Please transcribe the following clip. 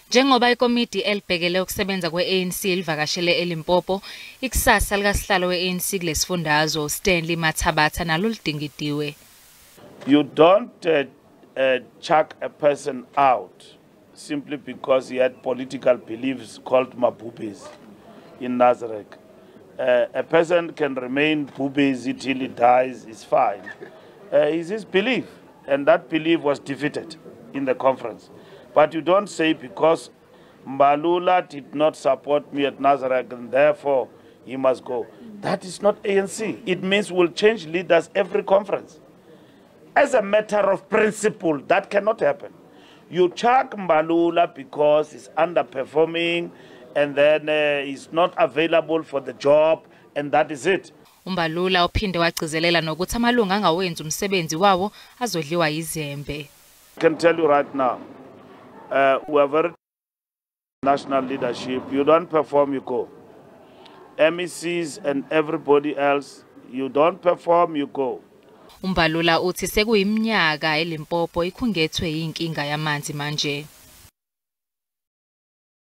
Njengoba ikomidi elibhekele ukusebenza kwe-ANC livakashele eLimpopo, ikusasa likasihlalo we-ANC kulesifundazwe Stanley Mathabatha nalo lidingidiwe. You don't chuck a person out simply because he had political beliefs called mabubes in Nazareth. A person can remain bubes till he dies, is fine. It's his belief, and that belief was defeated in the conference. But you don't say because Mbalula did not support me at Nazareth and therefore he must go. That is not ANC. It means we'll change leaders every conference. As a matter of principle, that cannot happen. You chuck Mbalula because he's underperforming and then he's not available for the job, and that is it. UMbalula uphinde wagcizelela nokuthi amalunga angawenza umsebenzi wawo azodliwa yizembe. I can tell you right now, we are very national leadership. You don't perform, you go. MECs and everybody else, you don't perform, you go. UMbalula uthi sekuyiminyaka eLimpopo ikhungethwe yinkinga yamanzi manje.